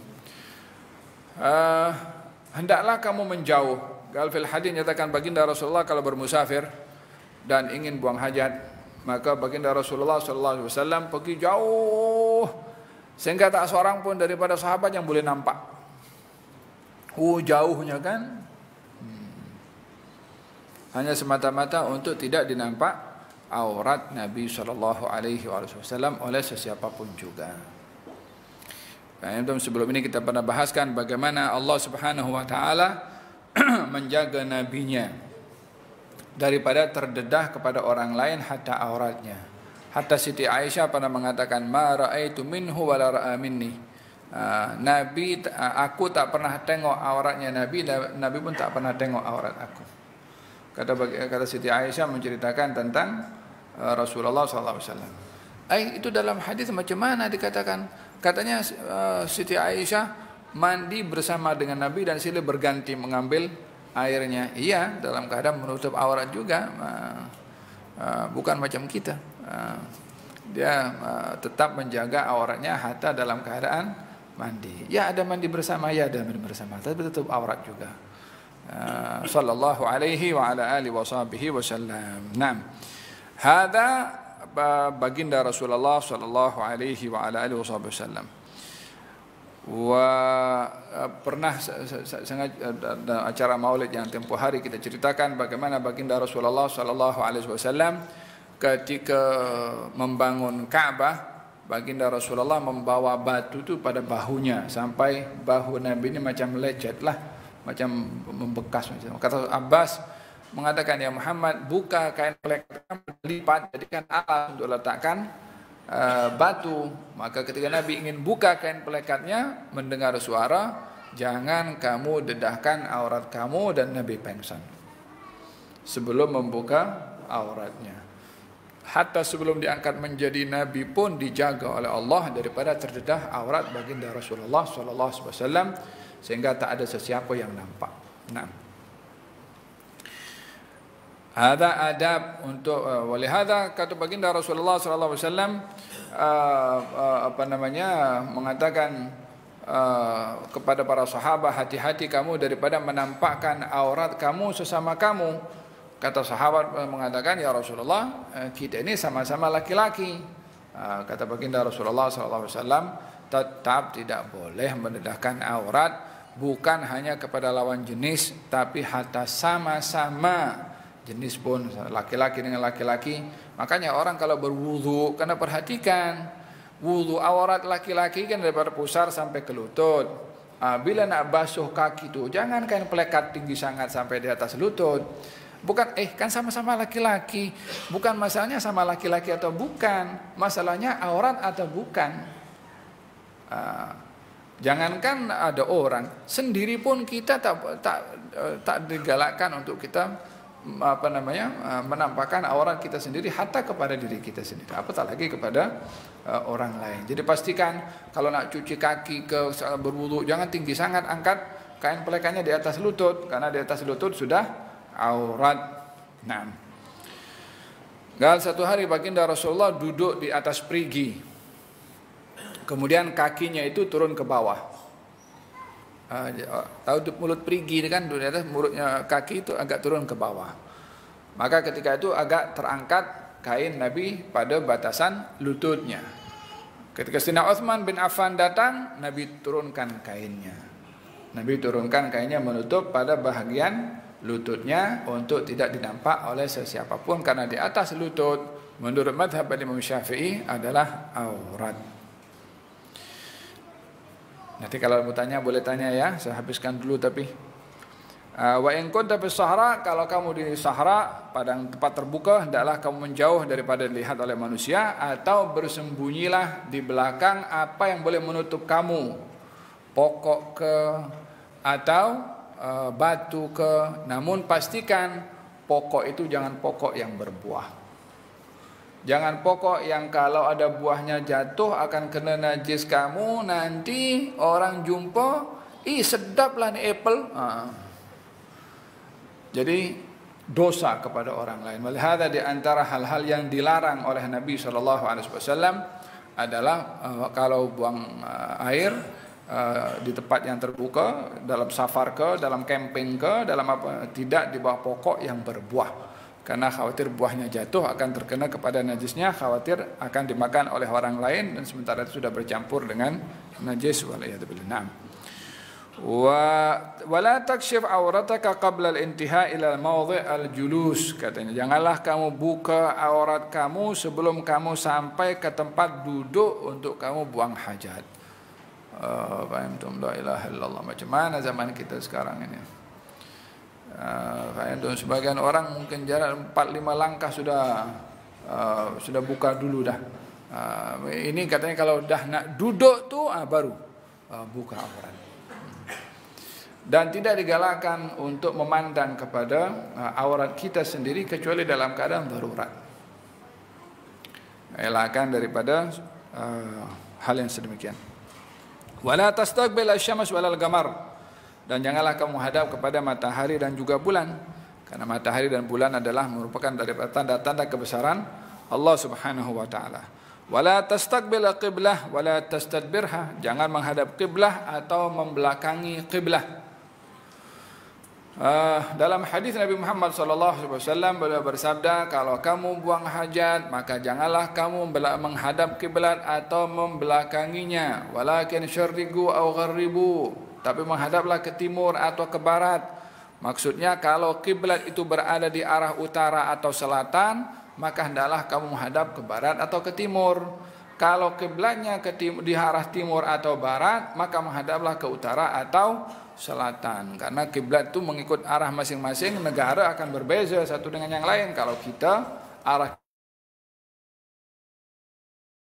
Hendaklah kamu menjauh. Fil hadis nyatakan baginda Rasulullah kalau bermusafir dan ingin buang hajat, maka baginda Rasulullah sallallahu alaihi wasallam pergi jauh sehingga tak seorang pun daripada sahabat yang boleh nampak. Jauhnya kan, hanya semata-mata untuk tidak dinampak aurat Nabi sallallahu alaihi wasallam oleh sesiapa pun juga. Sebelum ini kita pernah bahaskan bagaimana Allah Subhanahu wa taala menjaga nabinya daripada terdedah kepada orang lain hatta auratnya. Hatta Siti Aisyah pernah mengatakan, ma raaitu minhu wa la ra'a minni. Aku tak pernah tengok auratnya Nabi pun tak pernah tengok aurat aku. Kata Siti Aisyah menceritakan tentang Rasulullah sallallahu alaihi wasallam. Itu dalam hadis macam mana dikatakan? Katanya Siti Aisyah mandi bersama dengan Nabi dan silih berganti mengambil airnya. Iya, dalam keadaan menutup aurat juga, bukan macam kita. Dia tetap menjaga auratnya hatta dalam keadaan mandi. Ya, ada mandi bersama, tapi tutup aurat juga. Sallallahu alaihi wa ala alihi wa sahbihi wasallam. Naam. Hada baginda Rasulullah sallallahu alaihi wa ala alihi wasallam. Pernah sangat dalam acara Maulid yang tempoh hari kita ceritakan bagaimana baginda Rasulullah sallallahu alaihi wasallam ketika membangun Ka'bah, baginda Rasulullah membawa batu itu pada bahunya sampai bahu Nabi ini macam lecet lah, macam membekas macam. Kata Abbas mengatakan, ya Muhammad, buka kain pelekat, lipat, jadikan alas untuk letakkan batu. Maka ketika Nabi ingin buka kain pelekatnya, mendengar suara, jangan kamu dedahkan aurat kamu, dan Nabi pengsan sebelum membuka auratnya. Hatta sebelum diangkat menjadi Nabi pun dijaga oleh Allah daripada terdedah aurat baginda Rasulullah sallallahu alaihi wasallam, sehingga tak ada sesiapa yang nampak. Nah, ada adab untuk walihada kata baginda Rasulullah sallallahu alaihi wasallam mengatakan kepada para sahabat, hati-hati kamu daripada menampakkan aurat kamu sesama kamu. Kata sahabat mengatakan, ya Rasulullah, kita ini sama-sama laki-laki. Kata baginda Rasulullah sallallahu alaihi wasallam, tetap tidak boleh mendedahkan aurat, bukan hanya kepada lawan jenis, tapi hatta sama-sama jenis pun, laki-laki dengan laki-laki. Makanya orang kalau berwudu, kena perhatikan wudu aurat laki-laki kan daripada pusar sampai ke lutut. Bila nak basuh kaki tu, jangan kain pelekat tinggi sangat sampai di atas lutut. Bukan kan sama-sama laki-laki. Bukan masalahnya sama laki-laki atau bukan, masalahnya aurat atau bukan. Jangankan ada orang, sendiri pun kita tak digalakkan untuk kita menampakkan aurat kita sendiri, hatta kepada diri kita sendiri, apatah lagi kepada orang lain. Jadi pastikan kalau nak cuci kaki berwudu, jangan tinggi sangat, angkat kain pelekatnya di atas lutut, karena di atas lutut sudah aurat. Nah, Dan satu hari baginda Rasulullah duduk di atas perigi. Kemudian kakinya itu turun ke bawah. Tahu mulut perigi kan, di atas mulutnya kaki itu agak turun ke bawah. Maka ketika itu agak terangkat kain Nabi pada batasan lututnya. Ketika Sayyidina Utsman bin Affan datang, Nabi turunkan kainnya. Nabi turunkan kainnya menutup pada bahagian lututnya untuk tidak dinampak oleh sesiapapun, karena di atas lutut menurut mazhab Imam Syafi'i adalah aurat. Nanti kalau mau tanya boleh tanya ya, saya habiskan dulu tapi wa in kunta fi sahra, kalau kamu di sahra, padang tempat terbuka, hendaklah kamu menjauh daripada dilihat oleh manusia, atau bersembunyilah di belakang apa yang boleh menutup kamu, pokok ke atau batu ke, namun pastikan pokok itu jangan pokok yang berbuah. Jangan pokok yang kalau ada buahnya jatuh akan kena najis kamu, nanti orang jumpa, ih sedap lah nih apple. Jadi dosa kepada orang lain. Walihada di antara hal-hal yang dilarang oleh Nabi SAW adalah kalau buang air di tempat yang terbuka, dalam safar ke, dalam camping ke, dalam apa, tidak di bawah pokok yang berbuah. Karena khawatir buahnya jatuh akan terkena kepada najisnya, khawatir akan dimakan oleh orang lain, dan sementara itu sudah bercampur dengan najis. Waliyadzubillah. Wala takshif aurataka qabla al-intiha ila al-mawdhi' al-julus, katanya janganlah kamu buka aurat kamu sebelum kamu sampai ke tempat duduk untuk kamu buang hajat. Fahimtum la ilaha illallah. Macam mana zaman kita sekarang ini? Sebagian orang mungkin jarak 4-5 langkah sudah buka dulu dah. Ini katanya kalau dah nak duduk tuh baru buka aurat. Dan tidak digalakkan untuk memandang kepada aurat kita sendiri kecuali dalam keadaan darurat. Elakkan daripada hal yang sedemikian. Wala tastaqbil asy-syams walal qamar. Dan janganlah kamu hadap kepada matahari dan juga bulan, karena matahari dan bulan adalah merupakan daripada tanda-tanda kebesaran Allah Subhanahu wa taala. Wala tastaqbil qiblah wala tastadbirha, jangan menghadap qiblah atau membelakangi qiblah. Dalam hadis Nabi Muhammad SAW beliau bersabda, kalau kamu buang hajat maka janganlah kamu menghadap kiblat atau membelakanginya, walakin syarriqu aw gharribu, tapi menghadaplah ke timur atau ke barat. Maksudnya kalau kiblat itu berada di arah utara atau selatan, maka hendaklah kamu menghadap ke barat atau ke timur. Kalau kiblatnya di arah timur atau barat, maka menghadaplah ke utara atau selatan. Karena kiblat itu mengikut arah masing-masing negara akan berbeza satu dengan yang lain. Kalau kita arah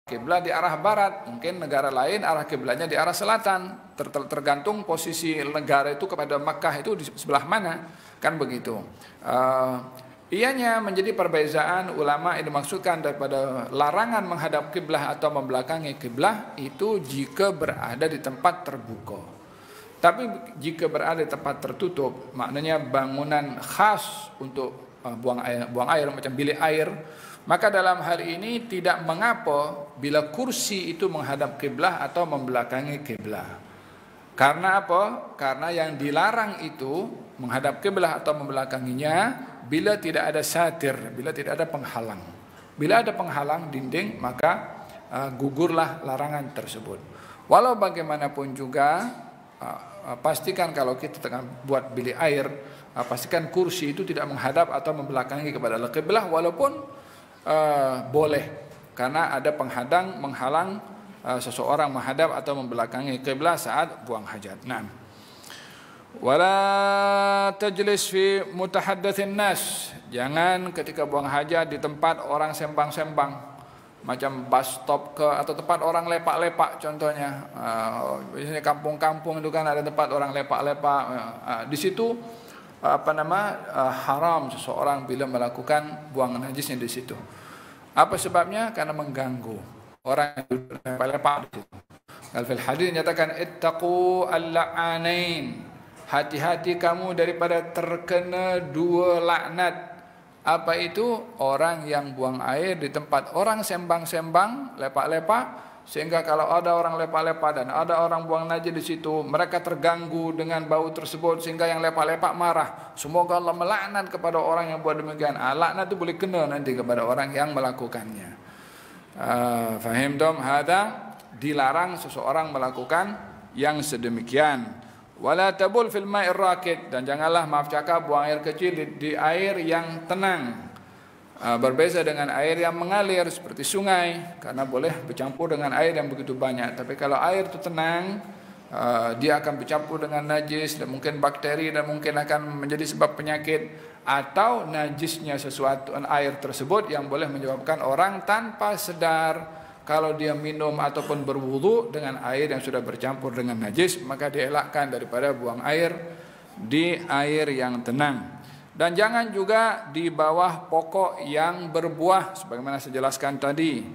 kiblat di arah barat, mungkin negara lain arah kiblatnya di arah selatan. Tergantung posisi negara itu kepada Makkah itu di sebelah mana, kan begitu. Ianya menjadi perbezaan ulama yang dimaksudkan daripada larangan menghadap kiblah atau membelakangi kiblah itu jika berada di tempat terbuka. Tapi jika berada di tempat tertutup, maknanya bangunan khas untuk buang air macam bilik air, maka dalam hal ini tidak mengapa bila kursi itu menghadap kiblah atau membelakangi kiblah. Karena apa? Karena yang dilarang itu menghadap kiblah atau membelakanginya bila tidak ada satir, bila tidak ada penghalang. Bila ada penghalang dinding, maka gugurlah larangan tersebut. Walau bagaimanapun juga, pastikan kalau kita tengah buat bilik air, pastikan kursi itu tidak menghadap atau membelakangi kepada kiblah, walaupun boleh, karena ada menghalang seseorang menghadap atau membelakangi kiblah saat buang hajat. Naam. Wala tajlis fi mutahaddatsin nas. Jangan ketika buang hajat di tempat orang sembang-sembang, macam bus stop ke atau tempat orang lepak-lepak contohnya. Biasanya kampung-kampung itu kan ada tempat orang lepak-lepak. Di situ haram seseorang bila melakukan buang najisnya di situ. Apa sebabnya? Karena mengganggu orang yang duduk lepak-lepak di situ. Al-fil hadis nyatakan ittaqu al-la'anain. Hati-hati kamu daripada terkena dua laknat. Apa itu? Orang yang buang air di tempat orang sembang-sembang, lepak-lepak, sehingga kalau ada orang lepak-lepak dan ada orang buang najis di situ, mereka terganggu dengan bau tersebut sehingga yang lepak-lepak marah. Semoga Allah melaknat kepada orang yang buat demikian. Laknat itu boleh kena nanti kepada orang yang melakukannya. Fahim tom? Hada dilarang seseorang melakukan yang sedemikian. Wala tabul fil ma'ir rakid, dan janganlah, maaf cakap, buang air kecil di air yang tenang. Berbeza dengan air yang mengalir seperti sungai, karena boleh bercampur dengan air yang begitu banyak. Tapi kalau air itu tenang, dia akan bercampur dengan najis dan mungkin bakteri dan mungkin akan menjadi sebab penyakit, atau najisnya sesuatu air tersebut yang boleh menyebabkan orang tanpa sadar, kalau dia minum ataupun berwudu dengan air yang sudah bercampur dengan najis, maka dielakkan daripada buang air di air yang tenang. Dan jangan juga di bawah pokok yang berbuah, sebagaimana saya jelaskan tadi.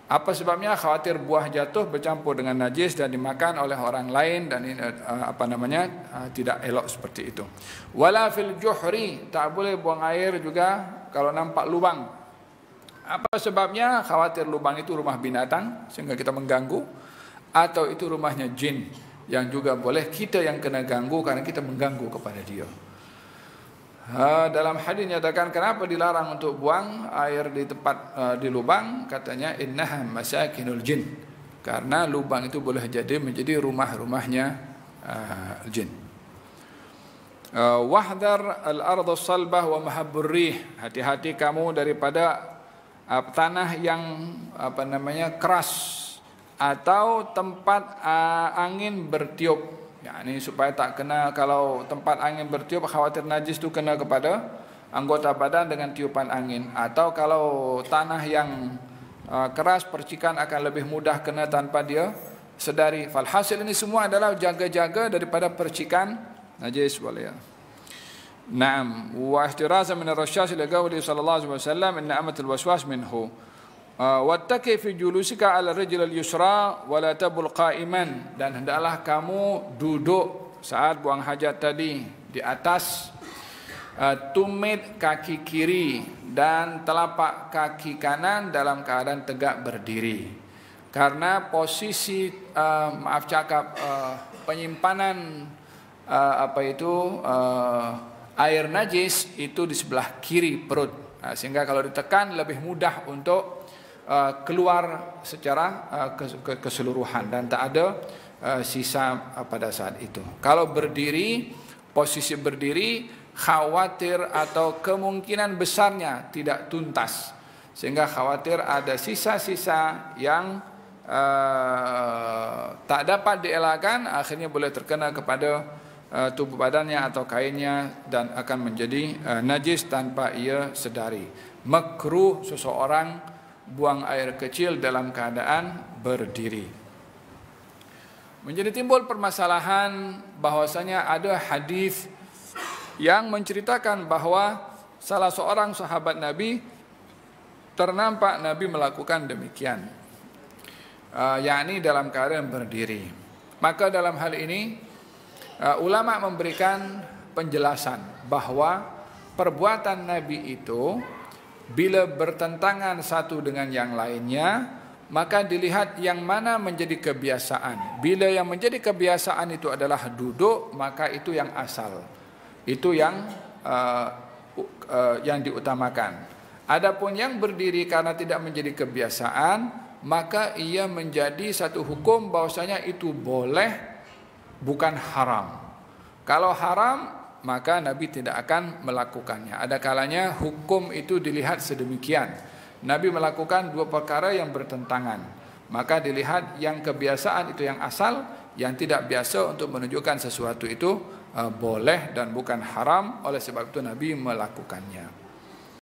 Apa sebabnya? Khawatir buah jatuh bercampur dengan najis dan dimakan oleh orang lain, dan ini tidak elok seperti itu. Wala fil juhri, tak boleh buang air juga kalau nampak lubang. Apa sebabnya? Khawatir lubang itu rumah binatang sehingga kita mengganggu, atau itu rumahnya jin yang juga boleh kita yang kena ganggu karena kita mengganggu kepada dia. Dalam hadis nyatakan kenapa dilarang untuk buang air di tempat di lubang, katanya innaha masakinul jin, karena lubang itu boleh jadi menjadi rumah-rumahnya jin. Wahdar al-ardh as-salbah wa mahabbur rih, hati-hati kamu daripada tanah yang keras atau tempat angin bertiup. Ya, ini supaya tak kena, kalau tempat angin bertiup khawatir najis itu kena kepada anggota badan dengan tiupan angin, atau kalau tanah yang keras percikan akan lebih mudah kena tanpa dia sedari. Falhasil ini semua adalah jaga-jaga daripada percikan najis. Boleh ya. Naam, wa ihtiraza min ar-rashash li qawli sallallahu alaihi wasallam inna amatul waswas minhu. Wattaqi fi julusika ala rijl al-yusra wa la tabul qa'iman, dan hendaklah kamu duduk saat buang hajat tadi di atas tumit kaki kiri dan telapak kaki kanan dalam keadaan tegak berdiri. Karena posisi penyimpanan air najis itu di sebelah kiri perut, sehingga kalau ditekan lebih mudah untuk keluar secara keseluruhan dan tak ada sisa pada saat itu. Kalau berdiri, posisi berdiri, khawatir atau kemungkinan besarnya tidak tuntas, sehingga khawatir ada sisa-sisa yang tak dapat dielakkan, akhirnya boleh terkena kepada tubuh badannya atau kainnya dan akan menjadi najis tanpa ia sedari. Makruh seseorang buang air kecil dalam keadaan berdiri. Menjadi timbul permasalahan bahwasanya ada hadis yang menceritakan bahwa salah seorang sahabat Nabi ternampak Nabi melakukan demikian, yakni dalam keadaan berdiri. Maka dalam hal ini ulama memberikan penjelasan bahwa perbuatan Nabi itu bila bertentangan satu dengan yang lainnya, maka dilihat yang mana menjadi kebiasaan. Bila yang menjadi kebiasaan itu adalah duduk, maka itu yang asal, itu yang diutamakan. Adapun yang berdiri karena tidak menjadi kebiasaan, maka ia menjadi satu hukum bahwasanya itu boleh, bukan haram. Kalau haram, maka Nabi tidak akan melakukannya. Ada kalanya hukum itu dilihat sedemikian. Nabi melakukan dua perkara yang bertentangan, maka dilihat yang kebiasaan itu yang asal, yang tidak biasa untuk menunjukkan sesuatu itu boleh dan bukan haram. Oleh sebab itu Nabi melakukannya.